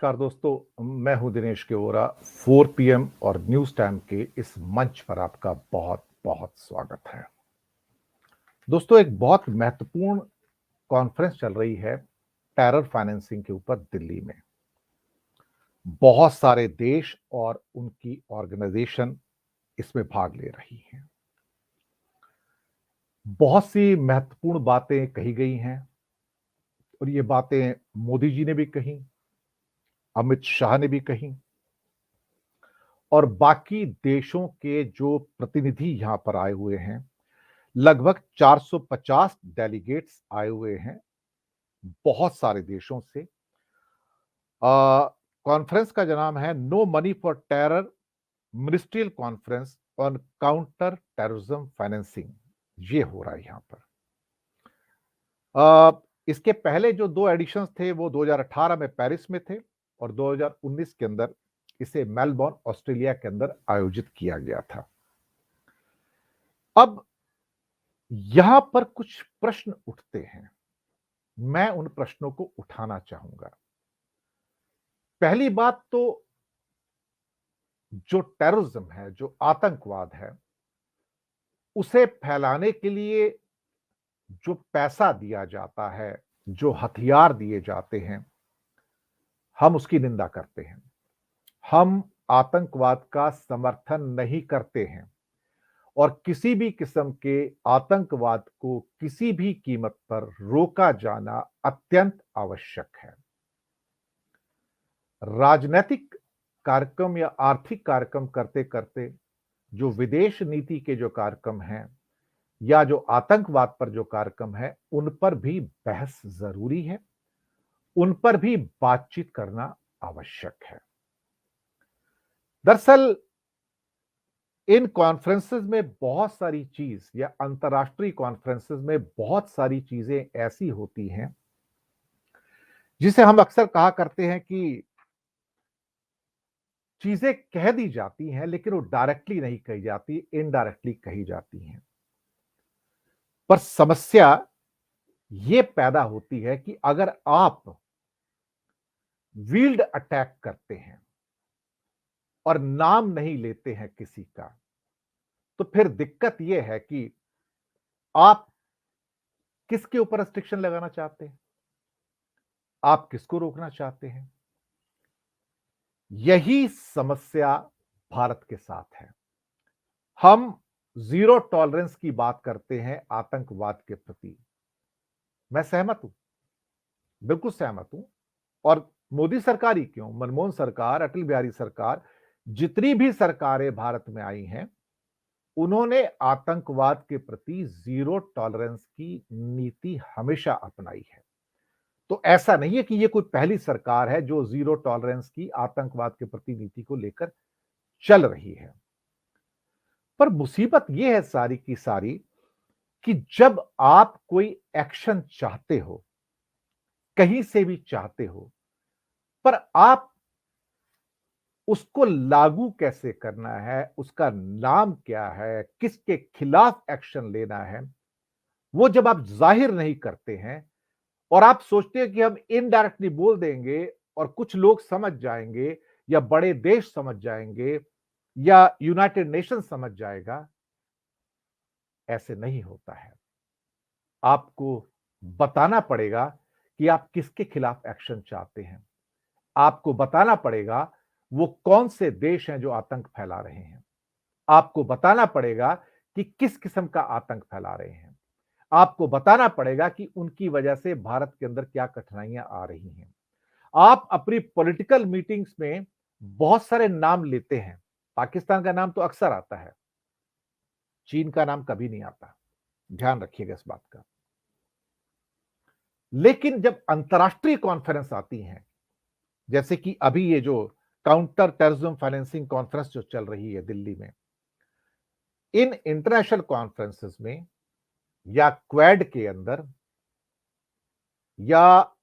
नमस्कार दोस्तों, मैं हूं दिनेश केवरा। 4 पीएम और न्यूज टाइम के इस मंच पर आपका बहुत बहुत स्वागत है। दोस्तों, एक बहुत महत्वपूर्ण कॉन्फ्रेंस चल रही है टेरर फाइनेंसिंग के ऊपर दिल्ली में। बहुत सारे देश और उनकी ऑर्गेनाइजेशन इसमें भाग ले रही हैं। बहुत सी महत्वपूर्ण बातें कही गई हैं और ये बातें मोदी जी ने भी कही, अमित शाह ने भी कही और बाकी देशों के जो प्रतिनिधि यहां पर आए हुए हैं, लगभग 450 डेलीगेट्स आए हुए हैं बहुत सारे देशों से। कॉन्फ्रेंस का जो नाम है no money for terror ministerial conference on counter terrorism financing, ये हो रहा है यहां पर। इसके पहले जो दो एडिशंस थे वो 2018 में पेरिस में थे और 2019 के अंदर इसे मेलबोर्न ऑस्ट्रेलिया के अंदर आयोजित किया गया था। अब यहां पर कुछ प्रश्न उठते हैं, मैं उन प्रश्नों को उठाना चाहूंगा। पहली बात तो जो टेररिज्म है, जो आतंकवाद है, उसे फैलाने के लिए जो पैसा दिया जाता है, जो हथियार दिए जाते हैं, हम उसकी निंदा करते हैं। हम आतंकवाद का समर्थन नहीं करते हैं और किसी भी किस्म के आतंकवाद को किसी भी कीमत पर रोका जाना अत्यंत आवश्यक है। राजनीतिक कार्यक्रम या आर्थिक कार्यक्रम करते करते जो विदेश नीति के जो कार्यक्रम हैं या जो आतंकवाद पर जो कार्यक्रम है, उन पर भी बहस जरूरी है, उन पर भी बातचीत करना आवश्यक है। दरअसल इन कॉन्फ्रेंसेस में बहुत सारी चीज या अंतर्राष्ट्रीय कॉन्फ्रेंसेस में बहुत सारी चीजें ऐसी होती हैं जिसे हम अक्सर कहा करते हैं कि चीजें कह दी जाती हैं लेकिन वो डायरेक्टली नहीं कही जाती, इनडायरेक्टली कही जाती हैं। पर समस्या ये पैदा होती है कि अगर आप व्हील्ड अटैक करते हैं और नाम नहीं लेते हैं किसी का, तो फिर दिक्कत यह है कि आप किसके ऊपर रेस्ट्रिक्शन लगाना चाहते हैं, आप किसको रोकना चाहते हैं। यही समस्या भारत के साथ है। हम जीरो टॉलरेंस की बात करते हैं आतंकवाद के प्रति। मैं सहमत हूं, बिल्कुल सहमत हूं। और मोदी सरकार ही क्यों, मनमोहन सरकार, अटल बिहारी सरकार, जितनी भी सरकारें भारत में आई हैं, उन्होंने आतंकवाद के प्रति जीरो टॉलरेंस की नीति हमेशा अपनाई है। तो ऐसा नहीं है कि ये कोई पहली सरकार है जो जीरो टॉलरेंस की आतंकवाद के प्रति नीति को लेकर चल रही है। पर मुसीबत यह है सारी की सारी कि जब आप कोई एक्शन चाहते हो, कहीं से भी चाहते हो, पर आप उसको लागू कैसे करना है, उसका नाम क्या है, किसके खिलाफ एक्शन लेना है, वो जब आप जाहिर नहीं करते हैं और आप सोचते हैं कि हम इनडायरेक्टली बोल देंगे और कुछ लोग समझ जाएंगे या बड़े देश समझ जाएंगे या यूनाइटेड नेशन समझ जाएगा, ऐसे नहीं होता है। आपको बताना पड़ेगा कि आप किसके खिलाफ एक्शन चाहते हैं। आपको बताना पड़ेगा वो कौन से देश हैं जो आतंक फैला रहे हैं। आपको बताना पड़ेगा कि किस किस्म का आतंक फैला रहे हैं। आपको बताना पड़ेगा कि उनकी वजह से भारत के अंदर क्या कठिनाइयां आ रही हैं। आप अपनी पॉलिटिकल मीटिंग्स में बहुत सारे नाम लेते हैं। पाकिस्तान का नाम तो अक्सर आता है, चीन का नाम कभी नहीं आता, ध्यान रखिएगा इस बात का। लेकिन जब अंतर्राष्ट्रीय कॉन्फ्रेंस आती हैं, जैसे कि अभी ये जो काउंटर टेररिज्म फाइनेंसिंग कॉन्फ्रेंस जो चल रही है दिल्ली में, इन इंटरनेशनल कॉन्फ्रेंसेस में या क्वेड के अंदर या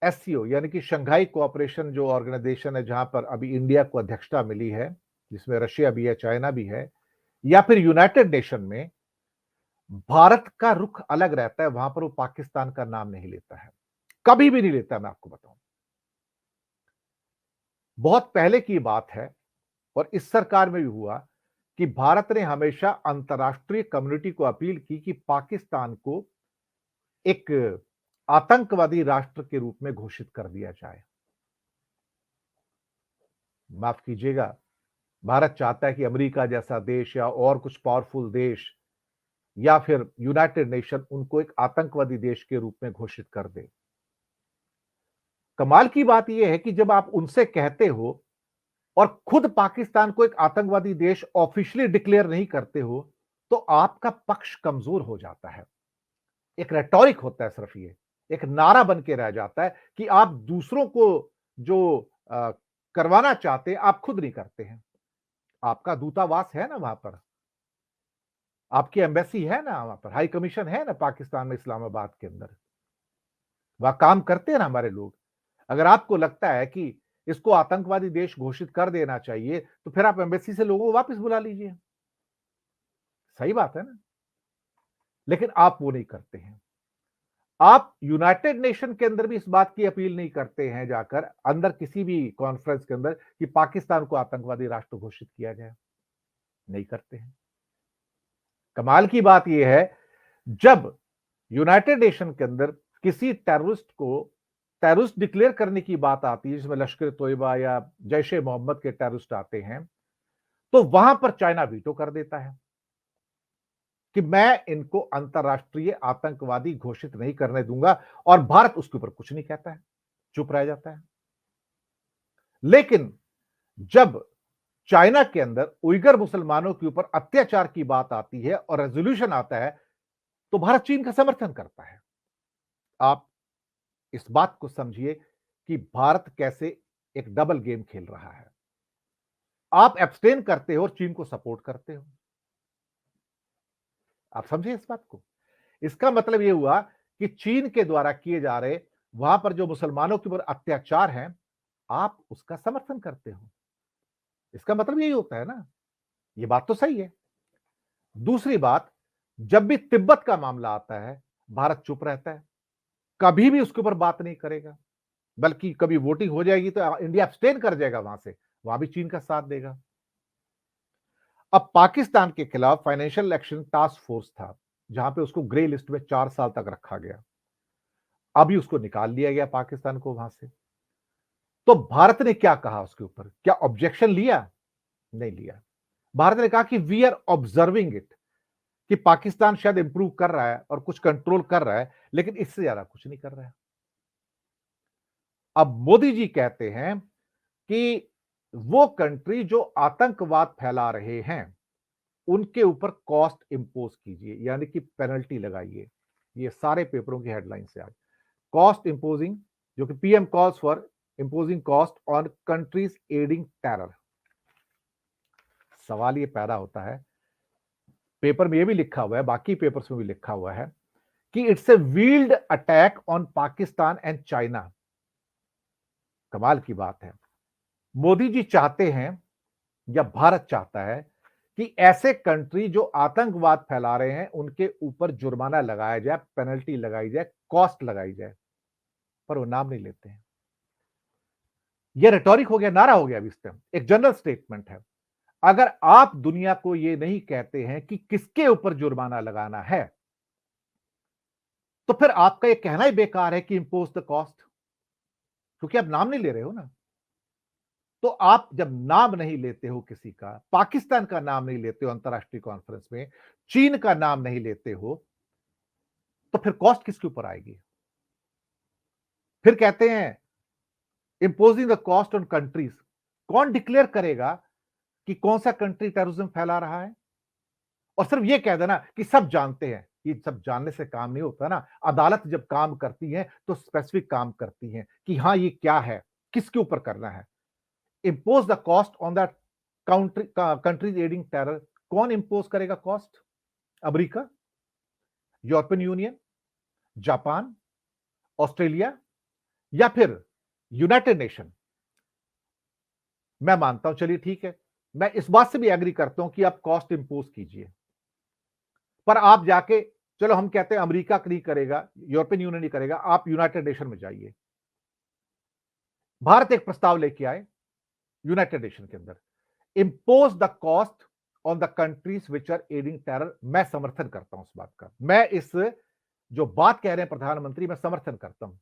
एससीओ यानी कि शंघाई कोऑपरेशन जो ऑर्गेनाइजेशन है जहां पर अभी इंडिया को अध्यक्षता मिली है, जिसमें रशिया भी है, चाइना भी है, या फिर यूनाइटेड नेशन में, भारत का रुख अलग रहता है। वहां पर वो पाकिस्तान का नाम नहीं लेता है, कभी भी नहीं लेता। मैं आपको बताऊं, बहुत पहले की बात है और इस सरकार में भी हुआ कि भारत ने हमेशा अंतर्राष्ट्रीय कम्युनिटी को अपील की कि पाकिस्तान को एक आतंकवादी राष्ट्र के रूप में घोषित कर दिया जाए। माफ कीजिएगा, भारत चाहता है कि अमेरिका जैसा देश या और कुछ पावरफुल देश या फिर यूनाइटेड नेशन उनको एक आतंकवादी देश के रूप में घोषित कर दे। कमाल की बात यह है कि जब आप उनसे कहते हो और खुद पाकिस्तान को एक आतंकवादी देश ऑफिशियली डिक्लेयर नहीं करते हो, तो आपका पक्ष कमजोर हो जाता है। एक रेटोरिक होता है सिर्फ ये, एक नारा बन के रह जाता है कि आप दूसरों को जो करवाना चाहते हैं, आप खुद नहीं करते हैं। आपका दूतावास है ना वहां पर, आपकी एम्बेसी है ना वहां पर, हाई कमीशन है ना पाकिस्तान में इस्लामाबाद के अंदर, वहां काम करते हैं ना हमारे लोग। अगर आपको लगता है कि इसको आतंकवादी देश घोषित कर देना चाहिए, तो फिर आप एम्बेसी से लोगों को वापस बुला लीजिए। सही बात है ना? लेकिन आप वो नहीं करते हैं। आप यूनाइटेड नेशन के अंदर भी इस बात की अपील नहीं करते हैं जाकर अंदर किसी भी कॉन्फ्रेंस के अंदर कि पाकिस्तान को आतंकवादी राष्ट्र घोषित किया जाए। नहीं करते हैं। कमाल की बात यह है, जब यूनाइटेड नेशन के अंदर किसी टेररिस्ट को टेररिस्ट डिक्लेयर करने की बात आती है, जिसमें लश्कर तोयबा या जैश ए मोहम्मद के टेररिस्ट आते हैं, तो वहां पर चाइना वीटो कर देता है कि मैं इनको अंतरराष्ट्रीय आतंकवादी घोषित नहीं करने दूंगा, और भारत उसके ऊपर कुछ नहीं कहता है, चुप रह जाता है। लेकिन जब चाइना के अंदर उइगर मुसलमानों के ऊपर अत्याचार की बात आती है और रेजोल्यूशन आता है, तो भारत चीन का समर्थन करता है। आप इस बात को समझिए कि भारत कैसे एक डबल गेम खेल रहा है। आप एब्सटेन करते हो और चीन को सपोर्ट करते हो। आप समझे इस बात को? इसका मतलब यह हुआ कि चीन के द्वारा किए जा रहे वहां पर जो मुसलमानों के ऊपर अत्याचार हैं, आप उसका समर्थन करते हो। इसका मतलब यही होता है ना। यह बात तो सही है। दूसरी बात, जब भी तिब्बत का मामला आता है, भारत चुप रहता है, कभी भी उसके ऊपर बात नहीं करेगा, बल्कि कभी वोटिंग हो जाएगी तो इंडिया एब्सटेन कर जाएगा वहां से, वहां भी चीन का साथ देगा। अब पाकिस्तान के खिलाफ फाइनेंशियल एक्शन टास्क फोर्स था, जहां पे उसको ग्रे लिस्ट में 4 साल तक रखा गया। अभी उसको निकाल लिया गया पाकिस्तान को वहां से। तो भारत ने क्या कहा उसके ऊपर? क्या ऑब्जेक्शन लिया? नहीं लिया। भारत ने कहा कि वी आर ऑब्जर्विंग इट, कि पाकिस्तान शायद इंप्रूव कर रहा है और कुछ कंट्रोल कर रहा है, लेकिन इससे ज्यादा कुछ नहीं कर रहा है। अब मोदी जी कहते हैं कि वो कंट्री जो आतंकवाद फैला रहे हैं, उनके ऊपर कॉस्ट इंपोज कीजिए, यानी कि पेनल्टी लगाइए। ये सारे पेपरों की हेडलाइन से आज कॉस्ट इंपोजिंग, जो कि PM calls for imposing cost on countries aiding terror. सवाल ये पैदा होता है, पेपर में ये भी लिखा हुआ है, बाकी पेपर्स में भी लिखा हुआ है कि it's a wheeled attack on Pakistan and China. कमाल की बात है, मोदी जी चाहते हैं या भारत चाहता है कि ऐसे कंट्री जो आतंकवाद फैला रहे हैं उनके ऊपर जुर्माना लगाया जाए, पेनल्टी लगाई जाए, कॉस्ट लगाई जाए, पर वो नाम नहीं लेते हैं। यह रेटोरिक हो गया, नारा हो गया, अभी इस टाइम एक जनरल स्टेटमेंट है। अगर आप दुनिया को यह नहीं कहते हैं कि किसके ऊपर जुर्माना लगाना है, तो फिर आपका यह कहना ही बेकार है कि इंपोज द कॉस्ट, क्योंकि आप नाम नहीं ले रहे हो ना। तो आप जब नाम नहीं लेते हो किसी का, पाकिस्तान का नाम नहीं लेते हो अंतरराष्ट्रीय कॉन्फ्रेंस में, चीन का नाम नहीं लेते हो, तो फिर कॉस्ट किसके ऊपर आएगी? फिर कहते हैं imposing the cost on countries. कौन डिक्लेयर करेगा कि कौन सा कंट्री टेररिज्म फैला रहा है? और सिर्फ ये कह देना कि सब जानते हैं, ये सब जानने से काम नहीं होता ना। अदालत जब काम करती है तो स्पेसिफिक काम करती है कि हां ये क्या है, किसके ऊपर करना है। Impose the cost on the countries aiding terror. कौन इंपोज करेगा cost? America, European union, Japan, Australia, या फिर यूनाइटेड नेशन? मैं मानता हूं, चलिए ठीक है, मैं इस बात से भी एग्री करता हूं कि आप कॉस्ट इंपोज कीजिए, पर आप जाके, चलो हम कहते हैं अमेरिका नहीं करेगा, यूरोपियन यूनियन नहीं करेगा, आप यूनाइटेड नेशन में जाइए। भारत एक प्रस्ताव लेके आए यूनाइटेड नेशन के अंदर, impose the cost on the countries which are aiding terror. मैं समर्थन करता हूं इस बात का, मैं इस जो बात कह रहे हैं प्रधानमंत्री, मैं समर्थन करता हूं।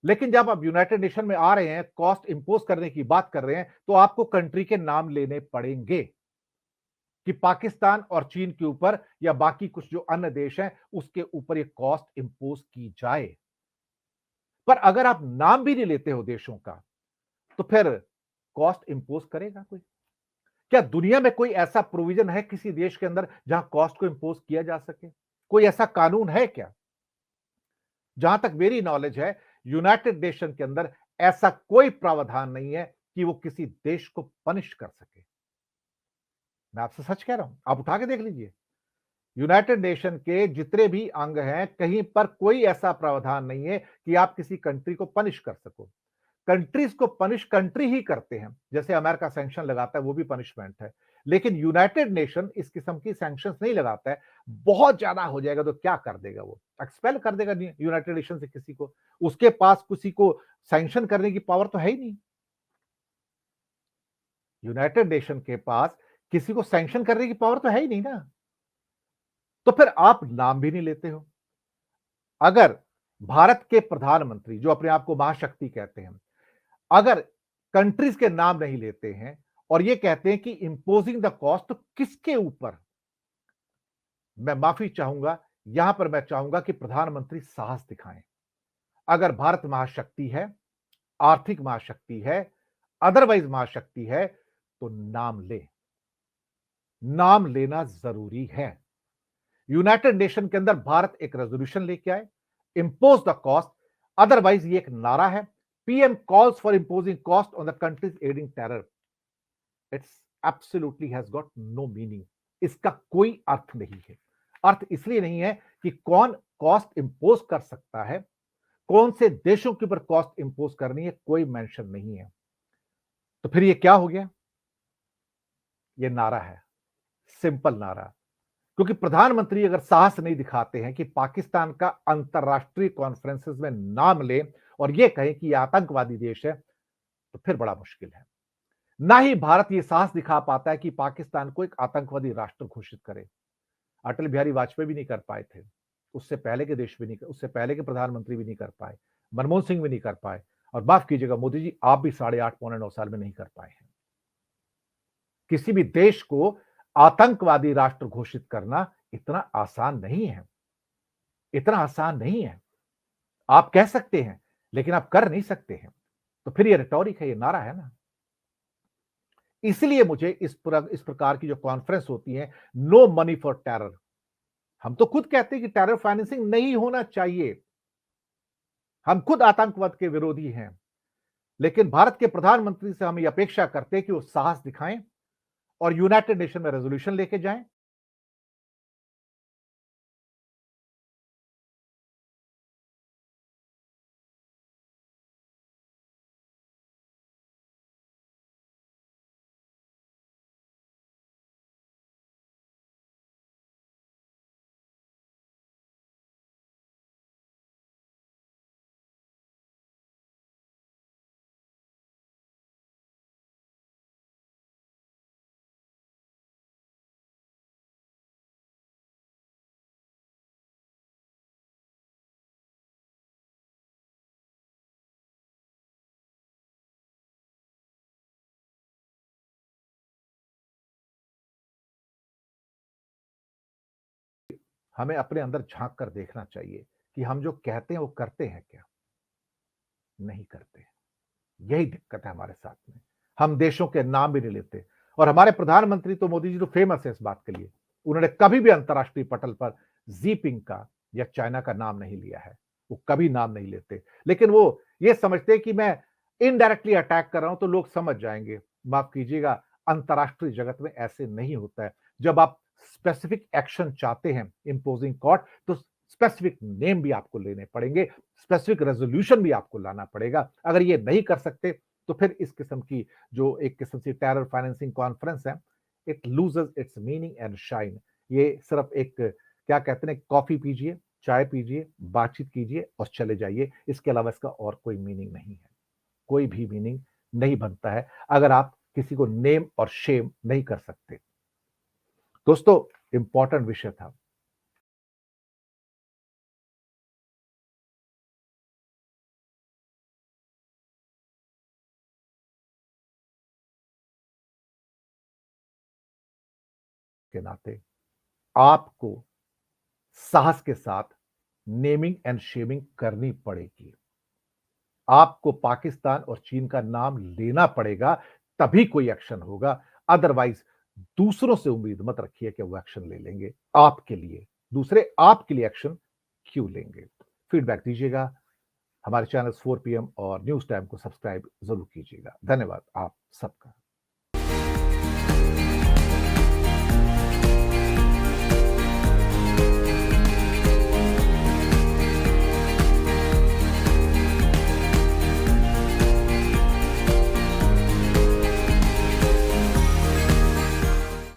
लेकिन जब आप यूनाइटेड नेशन में आ रहे हैं, कॉस्ट इंपोज करने की बात कर रहे हैं, तो आपको कंट्री के नाम लेने पड़ेंगे कि पाकिस्तान और चीन के ऊपर या बाकी कुछ जो अन्य देश हैं उसके ऊपर ये कॉस्ट इंपोज की जाए। पर अगर आप नाम भी नहीं लेते हो देशों का, तो फिर कॉस्ट इंपोज करेगा कोई? क्या दुनिया में कोई ऐसा प्रोविजन है किसी देश के अंदर जहां कॉस्ट को इंपोज किया जा सके? कोई ऐसा कानून है क्या? जहां तक मेरी नॉलेज है, यूनाइटेड नेशन के अंदर ऐसा कोई प्रावधान नहीं है कि वो किसी देश को पनिश कर सके। मैं आपसे सच कह रहा हूं, आप उठा के देख लीजिए। यूनाइटेड नेशन के जितने भी अंग हैं, कहीं पर कोई ऐसा प्रावधान नहीं है कि आप किसी कंट्री को पनिश कर सको। कंट्रीज को पनिश कंट्री ही करते हैं, जैसे अमेरिका सैंक्शन लगाता है, वो भी पनिशमेंट है। लेकिन यूनाइटेड नेशन इस किस्म की सैंक्शंस नहीं लगाता है। बहुत ज्यादा हो जाएगा तो क्या कर देगा वो? एक्सपेल कर देगा यूनाइटेड नेशन से किसी को। उसके पास किसी को सैंक्शन करने की पावर तो है ही नहीं। यूनाइटेड नेशन के पास किसी को सैंक्शन करने की पावर तो है ही नहीं ना। तो फिर आप नाम भी नहीं लेते हो। अगर भारत के प्रधानमंत्री, जो अपने आप को महाशक्ति कहते हैं, अगर कंट्रीज के नाम नहीं लेते हैं और ये कहते हैं कि इंपोजिंग द कॉस्ट, तो किसके ऊपर? मैं माफी चाहूंगा, यहां पर मैं चाहूंगा कि प्रधानमंत्री साहस दिखाएं। अगर भारत महाशक्ति है, आर्थिक महाशक्ति है, अदरवाइज महाशक्ति है, तो नाम ले। नाम लेना जरूरी है। यूनाइटेड नेशन के अंदर भारत एक रेजोल्यूशन लेके आए, इंपोज द कॉस्ट। अदरवाइज ये एक नारा है, PM calls for imposing cost on the countries aiding terror. It's absolutely has got no meaning. इसका कोई अर्थ नहीं है। अर्थ इसलिए नहीं है कि कौन कॉस्ट इंपोज कर सकता है, कौन से देशों के ऊपर कॉस्ट इंपोज करनी है, कोई मेंशन नहीं है। तो फिर ये क्या हो गया? ये नारा है, सिंपल नारा। क्योंकि प्रधानमंत्री अगर साहस नहीं दिखाते हैं कि पाकिस्तान का अंतरराष्ट्रीय कॉन्फ्रेंसेस में नाम ले और ये कहें कि यह आतंकवादी देश है, तो फिर बड़ा मुश्किल है। ना ही भारत ये साहस दिखा पाता है कि पाकिस्तान को एक आतंकवादी राष्ट्र घोषित करे। अटल बिहारी वाजपेयी भी नहीं कर पाए थे, उससे पहले के देश भी नहीं, उससे पहले के प्रधानमंत्री भी नहीं कर पाए, मनमोहन सिंह भी नहीं कर पाए, और माफ कीजिएगा मोदी जी, आप भी 8.5 पौने 9 साल में नहीं कर पाए हैं। किसी भी देश को आतंकवादी राष्ट्र घोषित करना इतना आसान नहीं है, इतना आसान नहीं है। आप कह सकते हैं, लेकिन आप कर नहीं सकते हैं। तो फिर ये रिटॉरिक है, ये नारा है ना। इसलिए मुझे इस प्रकार की जो कॉन्फ्रेंस होती है, नो मनी फॉर टेरर, हम तो खुद कहते हैं कि टेरर फाइनेंसिंग नहीं होना चाहिए। हम खुद आतंकवाद के विरोधी हैं। लेकिन भारत के प्रधानमंत्री से हम ये अपेक्षा करते हैं कि वो साहस दिखाएं और यूनाइटेड नेशन में रेजोल्यूशन लेके जाएं। हमें अपने अंदर झांक कर देखना चाहिए कि हम जो कहते हैं वो करते हैं क्या? नहीं करते। यही दिक्कत है हमारे साथ में। हम देशों के नाम भी नहीं लेते। और हमारे प्रधानमंत्री तो मोदी जी तो फेमस है इस बात के लिए। उन्होंने कभी भी अंतर्राष्ट्रीय पटल पर जीपिंग का या चाइना का नाम नहीं लिया है। वो कभी नाम नहीं लेते। लेकिन वो ये समझते हैं कि मैं इनडायरेक्टली अटैक कर रहा हूं तो लोग समझ जाएंगे। माफ कीजिएगा, अंतर्राष्ट्रीय जगत में ऐसे नहीं होता है। जब आप स्पेसिफिक एक्शन चाहते हैं इंपोजिंग कॉट, तो स्पेसिफिक नेम भी आपको लेने पड़ेंगे, स्पेसिफिक रेजोल्यूशन भी आपको लाना पड़ेगा। अगर ये नहीं कर सकते, तो फिर इस किस्म की जो एक किस्म से टेरर फाइनेंसिंग कॉन्फ्रेंस है, it loses it's meaning and shine. ये सिर्फ एक क्या कहते हैं, कॉफी पीजिए, चाय पीजिए, बातचीत कीजिए और चले जाइए। इसके अलावा इसका और कोई मीनिंग नहीं है, कोई भी मीनिंग नहीं बनता है अगर आप किसी को नेम और शेम नहीं कर सकते। दोस्तों, इंपॉर्टेंट विषय था। के नाते आपको साहस के साथ नेमिंग एंड शेमिंग करनी पड़ेगी। आपको पाकिस्तान और चीन का नाम लेना पड़ेगा, तभी कोई एक्शन होगा। अदरवाइज दूसरों से उम्मीद मत रखिए कि वो एक्शन ले लेंगे आपके लिए। दूसरे आपके लिए एक्शन क्यों लेंगे? फीडबैक दीजिएगा। हमारे चैनल्स 4 पीएम और न्यूज़ टाइम को सब्सक्राइब ज़रूर कीजिएगा। धन्यवाद आप सबका।